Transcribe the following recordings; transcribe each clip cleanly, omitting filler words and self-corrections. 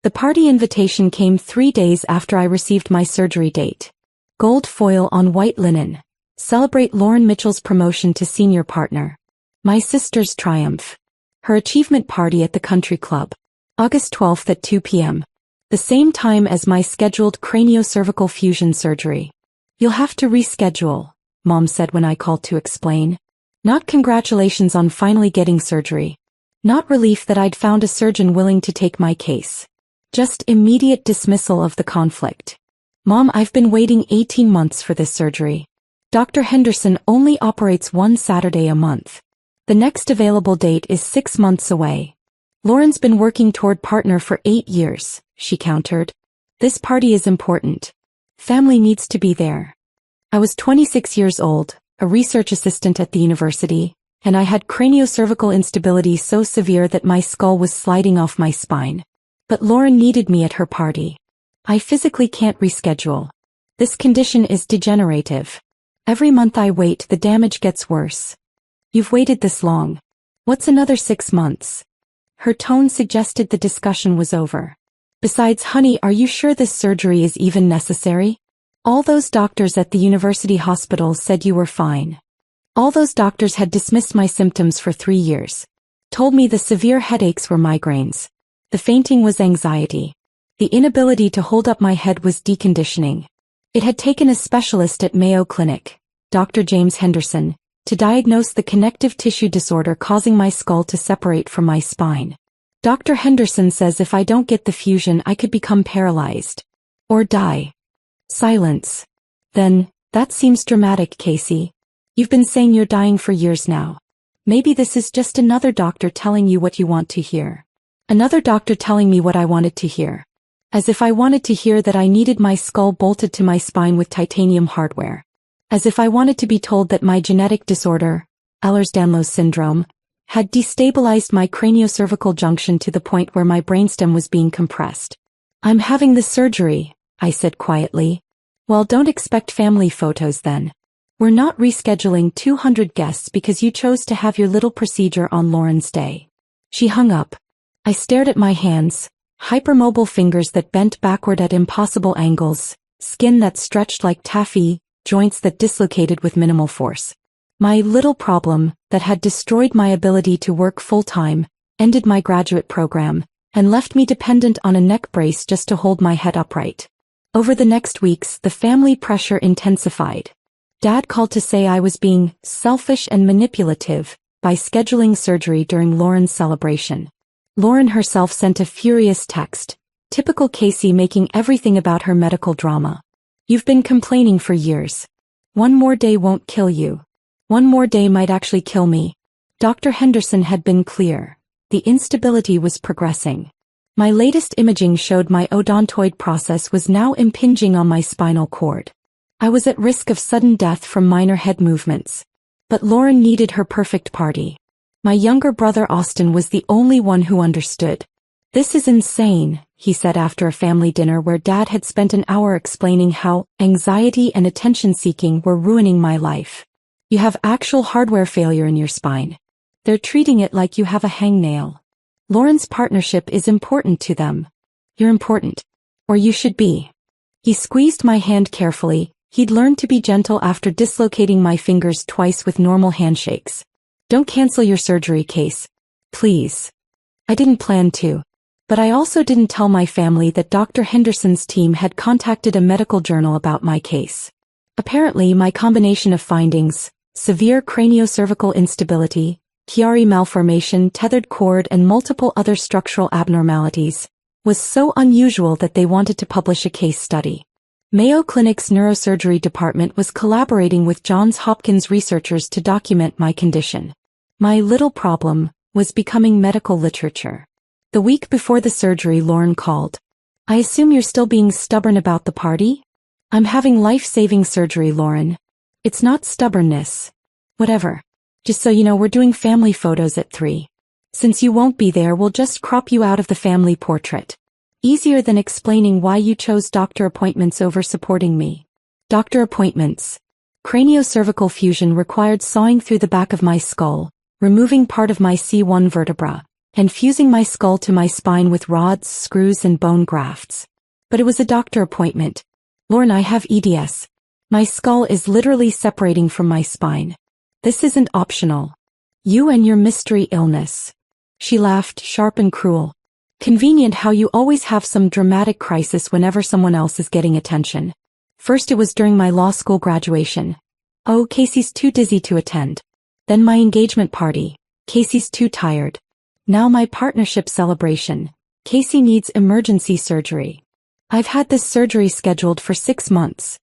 The party invitation came 3 days after I received my surgery date. Gold foil on white linen. Celebrate Lauren Mitchell's promotion to senior partner. My sister's triumph. Her achievement party at the country club. August 12th at 2 p.m. The same time as my scheduled craniocervical fusion surgery. You'll have to reschedule, Mom said when I called to explain. Not congratulations on finally getting surgery. Not relief that I'd found a surgeon willing to take my case. Just immediate dismissal of the conflict. Mom, I've been waiting 18 months for this surgery. Dr. Henderson only operates one Saturday a month. The next available date is 6 months away. Lauren's been working toward partner for 8 years, she countered. This party is important. Family needs to be there. I was 26 years old, a research assistant at the university, and I had craniocervical instability so severe that my skull was sliding off my spine. But Lauren needed me at her party. I physically can't reschedule. This condition is degenerative. Every month I wait, the damage gets worse. You've waited this long. What's another 6 months? Her tone suggested the discussion was over. Besides, honey, are you sure this surgery is even necessary? All those doctors at the university hospital said you were fine. All those doctors had dismissed my symptoms for 3 years. Told me the severe headaches were migraines. The fainting was anxiety. The inability to hold up my head was deconditioning. It had taken a specialist at Mayo Clinic, Dr. James Henderson, to diagnose the connective tissue disorder causing my skull to separate from my spine. Dr. Henderson says if I don't get the fusion I could become paralyzed. Or die. Silence. Then, that seems dramatic, Casey. You've been saying you're dying for years now. Maybe this is just another doctor telling you what you want to hear. Another doctor telling me what I wanted to hear. As if I wanted to hear that I needed my skull bolted to my spine with titanium hardware. As if I wanted to be told that my genetic disorder, Ehlers-Danlos syndrome, had destabilized my craniocervical junction to the point where my brainstem was being compressed. I'm having the surgery, I said quietly. Well, don't expect family photos then. We're not rescheduling 200 guests because you chose to have your little procedure on Lauren's day. She hung up. I stared at my hands, hypermobile fingers that bent backward at impossible angles, skin that stretched like taffy, joints that dislocated with minimal force. My little problem, that had destroyed my ability to work full-time, ended my graduate program, and left me dependent on a neck brace just to hold my head upright. Over the next weeks, the family pressure intensified. Dad called to say I was being selfish and manipulative by scheduling surgery during Lauren's celebration. Lauren herself sent a furious text, typical Casey making everything about her medical drama. You've been complaining for years. One more day won't kill you. One more day might actually kill me. Dr. Henderson had been clear. The instability was progressing. My latest imaging showed my odontoid process was now impinging on my spinal cord. I was at risk of sudden death from minor head movements. But Lauren needed her perfect party. My younger brother Austin was the only one who understood. This is insane, he said after a family dinner where Dad had spent an hour explaining how anxiety and attention-seeking were ruining my life. You have actual hardware failure in your spine. They're treating it like you have a hangnail. Lauren's partnership is important to them. You're important. Or you should be. He squeezed my hand carefully. He'd learned to be gentle after dislocating my fingers twice with normal handshakes. Don't cancel your surgery, Case. Please. I didn't plan to. But I also didn't tell my family that Dr. Henderson's team had contacted a medical journal about my case. Apparently, my combination of findings, severe craniocervical instability, Chiari malformation, tethered cord, and multiple other structural abnormalities, was so unusual that they wanted to publish a case study. Mayo Clinic's neurosurgery department was collaborating with Johns Hopkins researchers to document my condition. My little problem was becoming medical literature. The week before the surgery, Lauren called. I assume you're still being stubborn about the party? I'm having life-saving surgery, Lauren. It's not stubbornness. Whatever. Just so you know, we're doing family photos at 3. Since you won't be there, we'll just crop you out of the family portrait. Easier than explaining why you chose doctor appointments over supporting me. Doctor appointments. Craniocervical fusion required sawing through the back of my skull, removing part of my C1 vertebra, and fusing my skull to my spine with rods, screws, and bone grafts. But it was a doctor appointment. Lauren, I have EDS. My skull is literally separating from my spine. This isn't optional. You and your mystery illness. She laughed, sharp and cruel. Convenient how you always have some dramatic crisis whenever someone else is getting attention. First it was during my law school graduation. Oh, Casey's too dizzy to attend. Then my engagement party. Casey's too tired. Now my partnership celebration. Casey needs emergency surgery. I've had this surgery scheduled for 6 months.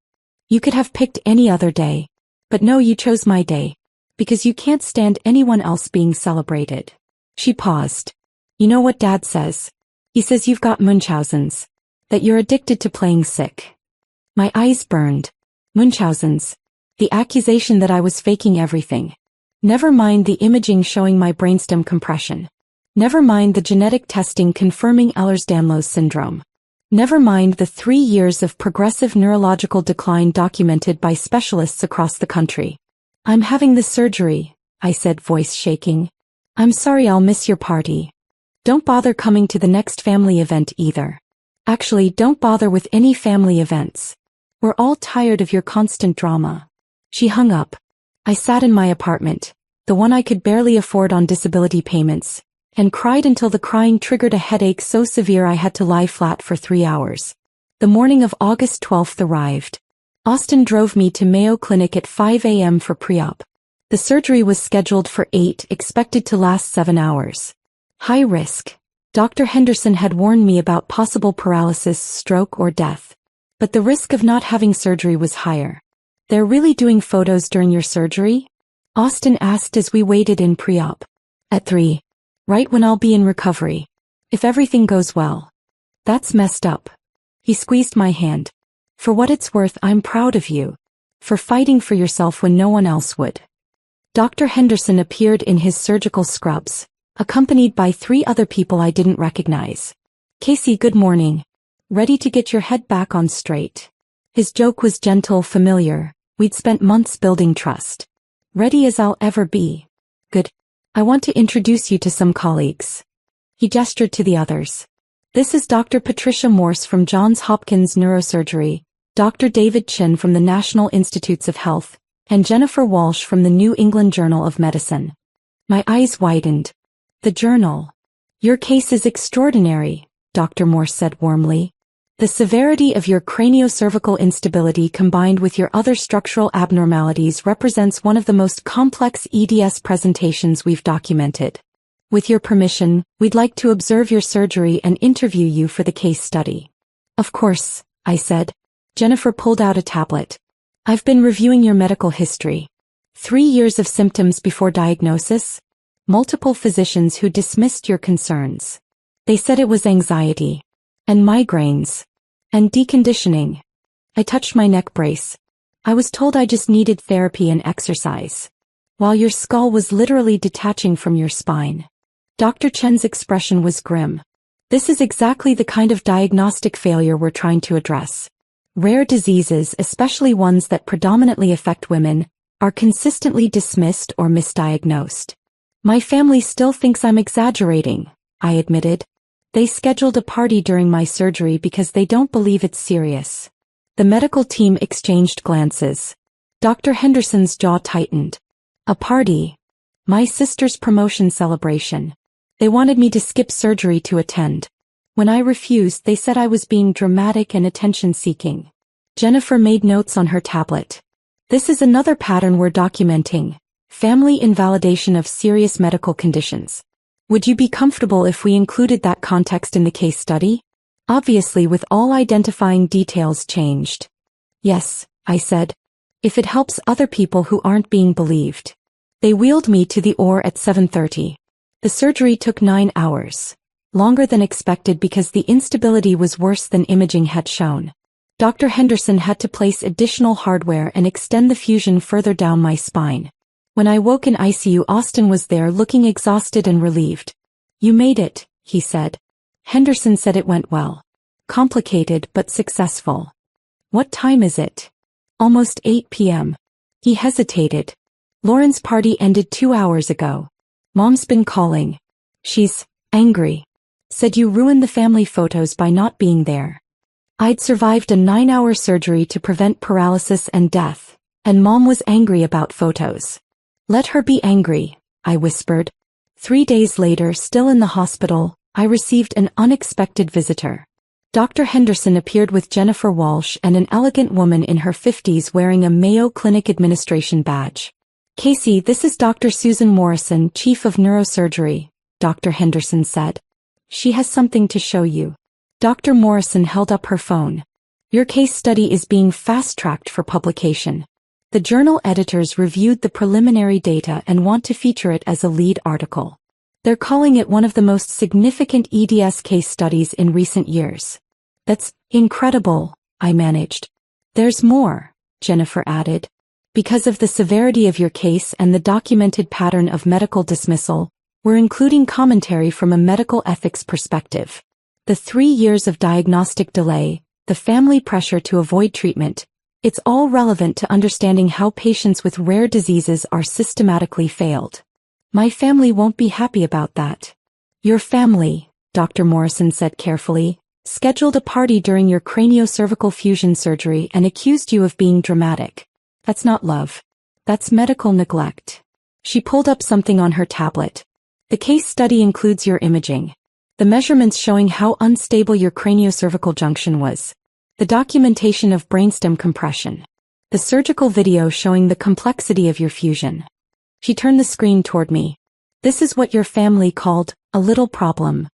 You could have picked any other day. But no, you chose my day. Because you can't stand anyone else being celebrated. She paused. You know what Dad says? He says you've got Munchausen's. That you're addicted to playing sick. My eyes burned. Munchausen's. The accusation that I was faking everything. Never mind the imaging showing my brainstem compression. Never mind the genetic testing confirming Ehlers-Danlos syndrome. Never mind the 3 years of progressive neurological decline documented by specialists across the country. I'm having the surgery, I said, voice shaking. I'm sorry I'll miss your party. Don't bother coming to the next family event either. Actually, don't bother with any family events. We're all tired of your constant drama. She hung up. I sat in my apartment, the one I could barely afford on disability payments, and cried until the crying triggered a headache so severe I had to lie flat for 3 hours. The morning of August 12th arrived. Austin drove me to Mayo Clinic at 5 a.m. for pre-op. The surgery was scheduled for 8, expected to last 7 hours. High risk. Dr. Henderson had warned me about possible paralysis, stroke, or death. But the risk of not having surgery was higher. They're really doing photos during your surgery? Austin asked as we waited in pre-op. At 3. Right when I'll be in recovery. If everything goes well. That's messed up. He squeezed my hand. For what it's worth, I'm proud of you. For fighting for yourself when no one else would. Dr. Henderson appeared in his surgical scrubs, accompanied by 3 other people I didn't recognize. Casey, good morning. Ready to get your head back on straight. His joke was gentle, familiar. We'd spent months building trust. Ready as I'll ever be. Good. I want to introduce you to some colleagues. He gestured to the others. This is Dr. Patricia Morse from Johns Hopkins Neurosurgery, Dr. David Chin from the National Institutes of Health, and Jennifer Walsh from the New England Journal of Medicine. My eyes widened. The journal. Your case is extraordinary, Dr. Morse said warmly. The severity of your craniocervical instability combined with your other structural abnormalities represents one of the most complex EDS presentations we've documented. With your permission, we'd like to observe your surgery and interview you for the case study. Of course, I said. Jennifer pulled out a tablet. I've been reviewing your medical history. 3 years of symptoms before diagnosis. Multiple physicians who dismissed your concerns. They said it was anxiety. And migraines. And deconditioning. I touched my neck brace. I was told I just needed therapy and exercise. While your skull was literally detaching from your spine. Dr. Chen's expression was grim. This is exactly the kind of diagnostic failure we're trying to address. Rare diseases, especially ones that predominantly affect women, are consistently dismissed or misdiagnosed. My family still thinks I'm exaggerating, I admitted. They scheduled a party during my surgery because they don't believe it's serious. The medical team exchanged glances. Dr. Henderson's jaw tightened. A party. My sister's promotion celebration. They wanted me to skip surgery to attend. When I refused, they said I was being dramatic and attention-seeking. Jennifer made notes on her tablet. This is another pattern we're documenting. Family invalidation of serious medical conditions. Would you be comfortable if we included that context in the case study? Obviously, with all identifying details changed. Yes, I said. If it helps other people who aren't being believed. They wheeled me to the OR at 7:30. The surgery took 9 hours. Longer than expected because the instability was worse than imaging had shown. Dr. Henderson had to place additional hardware and extend the fusion further down my spine. When I woke in ICU, Austin was there looking exhausted and relieved. You made it, he said. Henderson said it went well. Complicated but successful. What time is it? Almost 8 p.m. He hesitated. Lauren's party ended 2 hours ago. Mom's been calling. She's Angry. Said you ruined the family photos by not being there. I'd survived a 9-hour surgery to prevent paralysis and death, and Mom was angry about photos. Let her be angry, I whispered. 3 days later, still in the hospital, I received an unexpected visitor. Dr. Henderson appeared with Jennifer Walsh and an elegant woman in her 50s wearing a Mayo Clinic administration badge. Casey, this is Dr. Susan Morrison, Chief of Neurosurgery, Dr. Henderson said. She has something to show you. Dr. Morrison held up her phone. Your case study is being fast-tracked for publication. The journal editors reviewed the preliminary data and want to feature it as a lead article. They're calling it one of the most significant EDS case studies in recent years. That's incredible, I managed. There's more, Jennifer added. Because of the severity of your case and the documented pattern of medical dismissal, we're including commentary from a medical ethics perspective. The 3 years of diagnostic delay, the family pressure to avoid treatment, it's all relevant to understanding how patients with rare diseases are systematically failed. My family won't be happy about that. Your family, Dr. Morrison said carefully, scheduled a party during your craniocervical fusion surgery and accused you of being dramatic. That's not love. That's medical neglect. She pulled up something on her tablet. The case study includes your imaging. The measurements showing how unstable your craniocervical junction was. The documentation of brainstem compression. The surgical video showing the complexity of your fusion. She turned the screen toward me. This is what your family called a little problem.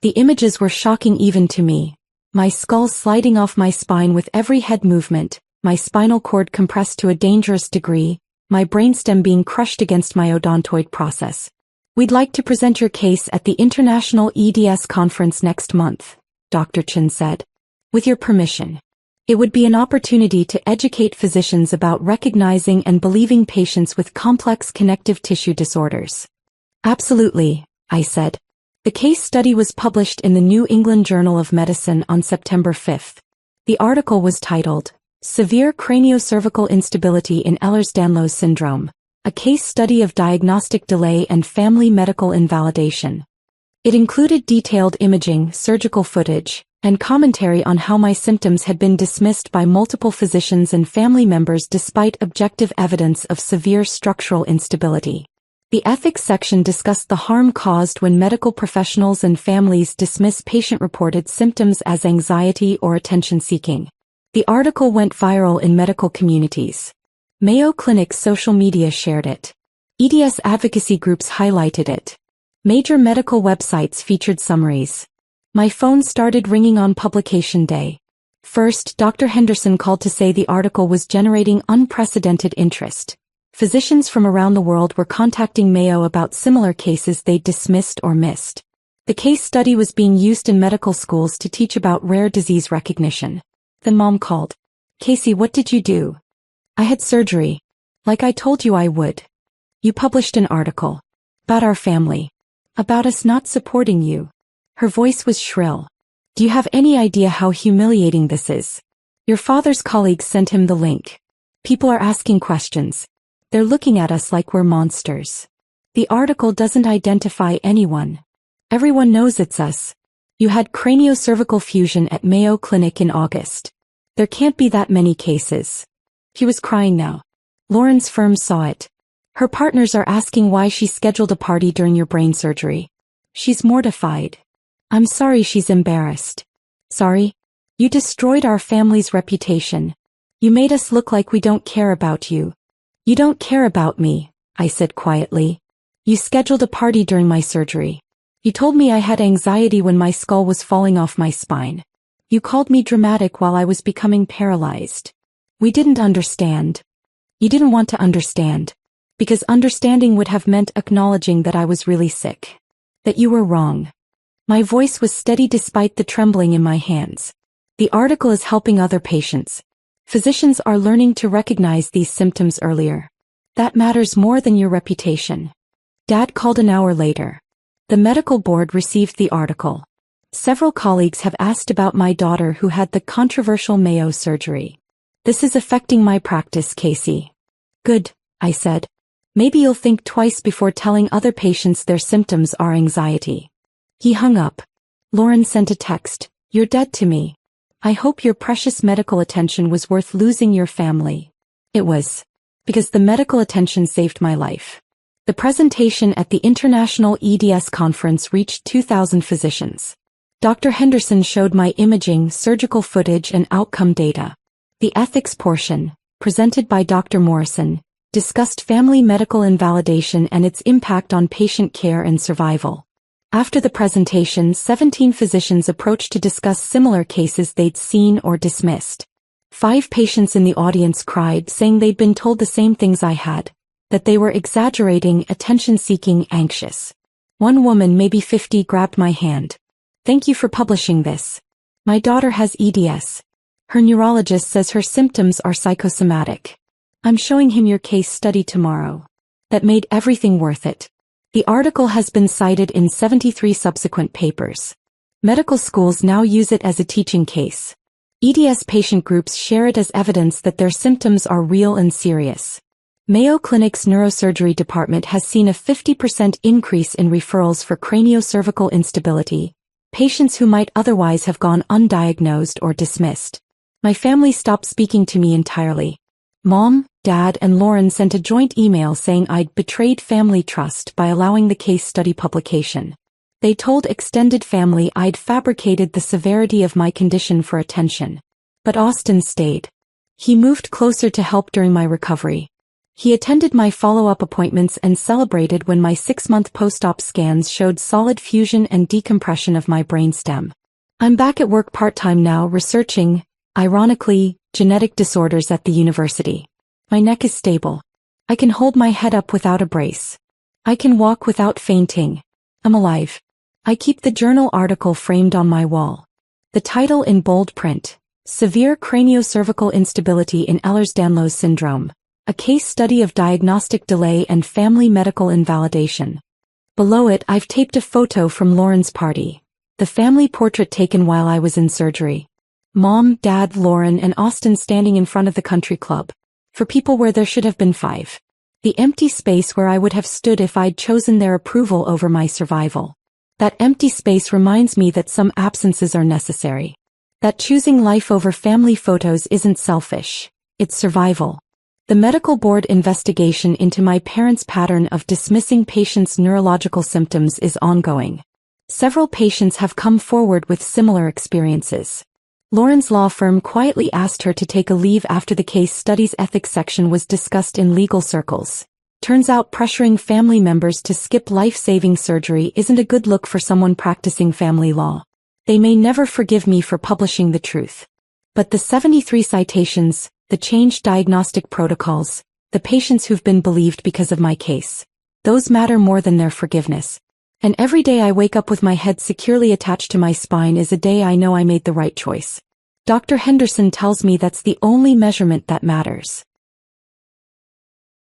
The images were shocking even to me. My skull sliding off my spine with every head movement, my spinal cord compressed to a dangerous degree, my brainstem being crushed against my odontoid process. We'd like to present your case at the International EDS Conference next month, Dr. Chen said. With your permission. It would be an opportunity to educate physicians about recognizing and believing patients with complex connective tissue disorders. Absolutely, I said. The case study was published in the New England Journal of Medicine on September 5th. The article was titled, Severe Craniocervical Instability in Ehlers-Danlos Syndrome, a Case Study of Diagnostic Delay and Family Medical Invalidation. It included detailed imaging, surgical footage, and commentary on how my symptoms had been dismissed by multiple physicians and family members despite objective evidence of severe structural instability. The ethics section discussed the harm caused when medical professionals and families dismiss patient-reported symptoms as anxiety or attention-seeking. The article went viral in medical communities. Mayo Clinic's social media shared it. EDS advocacy groups highlighted it. Major medical websites featured summaries. My phone started ringing on publication day. First, Dr. Henderson called to say the article was generating unprecedented interest. Physicians from around the world were contacting Mayo about similar cases they'd dismissed or missed. The case study was being used in medical schools to teach about rare disease recognition. Then Mom called. Casey, what did you do? I had surgery. Like I told you I would. You published an article. About our family. About us not supporting you. Her voice was shrill. Do you have any idea how humiliating this is? Your father's colleagues sent him the link. People are asking questions. They're looking at us like we're monsters. The article doesn't identify anyone. Everyone knows it's us. You had craniocervical fusion at Mayo Clinic in August. There can't be that many cases. She was crying now. Lauren's firm saw it. Her partners are asking why she scheduled a party during your brain surgery. She's mortified. I'm sorry she's embarrassed. Sorry? You destroyed our family's reputation. You made us look like we don't care about you. You don't care about me, I said quietly. You scheduled a party during my surgery. You told me I had anxiety when my skull was falling off my spine. You called me dramatic while I was becoming paralyzed. We didn't understand. You didn't want to understand. Because understanding would have meant acknowledging that I was really sick. That you were wrong. My voice was steady despite the trembling in my hands. The article is helping other patients. Physicians are learning to recognize these symptoms earlier. That matters more than your reputation. Dad called an hour later. The medical board received the article. Several colleagues have asked about my daughter who had the controversial Mayo surgery. This is affecting my practice, Casey. Good, I said. Maybe you'll think twice before telling other patients their symptoms are anxiety. He hung up. Lauren sent a text, "You're dead to me. I hope your precious medical attention was worth losing your family." It was. Because the medical attention saved my life. The presentation at the International EDS conference reached 2,000 physicians. Dr. Henderson showed my imaging, surgical footage and outcome data. The ethics portion, presented by Dr. Morrison, discussed family medical invalidation and its impact on patient care and survival. After the presentation, 17 physicians approached to discuss similar cases they'd seen or dismissed. 5 patients in the audience cried, saying they'd been told the same things I had, that they were exaggerating, attention-seeking, anxious. One woman, maybe 50, grabbed my hand. "Thank you for publishing this. My daughter has EDS. Her neurologist says her symptoms are psychosomatic. I'm showing him your case study tomorrow." That made everything worth it. The article has been cited in 73 subsequent papers. Medical schools now use it as a teaching case. EDS patient groups share it as evidence that their symptoms are real and serious. Mayo Clinic's neurosurgery department has seen a 50% increase in referrals for craniocervical instability, patients who might otherwise have gone undiagnosed or dismissed. My family stopped speaking to me entirely. Mom, Dad, and Lauren sent a joint email saying I'd betrayed family trust by allowing the case study publication. They told extended family I'd fabricated the severity of my condition for attention. But Austin stayed. He moved closer to help during my recovery. He attended my follow-up appointments and celebrated when my 6-month post-op scans showed solid fusion and decompression of my brainstem. I'm back at work part-time now researching, ironically, genetic disorders at the university. My neck is stable. I can hold my head up without a brace. I can walk without fainting. I'm alive. I keep the journal article framed on my wall. The title in bold print, Severe Craniocervical Instability in Ehlers-Danlos Syndrome. A case study of diagnostic delay and family medical invalidation. Below it I've taped a photo from Lauren's party, the family portrait taken while I was in surgery. Mom, Dad, Lauren, and Austin standing in front of the country club. For people where there should have been 5. The empty space where I would have stood if I'd chosen their approval over my survival. That empty space reminds me that some absences are necessary. That choosing life over family photos isn't selfish, it's survival. The medical board investigation into my parents' pattern of dismissing patients' neurological symptoms is ongoing. Several patients have come forward with similar experiences. Lauren's law firm quietly asked her to take a leave after the case study's ethics section was discussed in legal circles. Turns out pressuring family members to skip life-saving surgery isn't a good look for someone practicing family law. They may never forgive me for publishing the truth. But the 73 citations, the changed diagnostic protocols, the patients who've been believed because of my case. Those matter more than their forgiveness. And every day I wake up with my head securely attached to my spine is a day I know I made the right choice. Dr. Henderson tells me that's the only measurement that matters.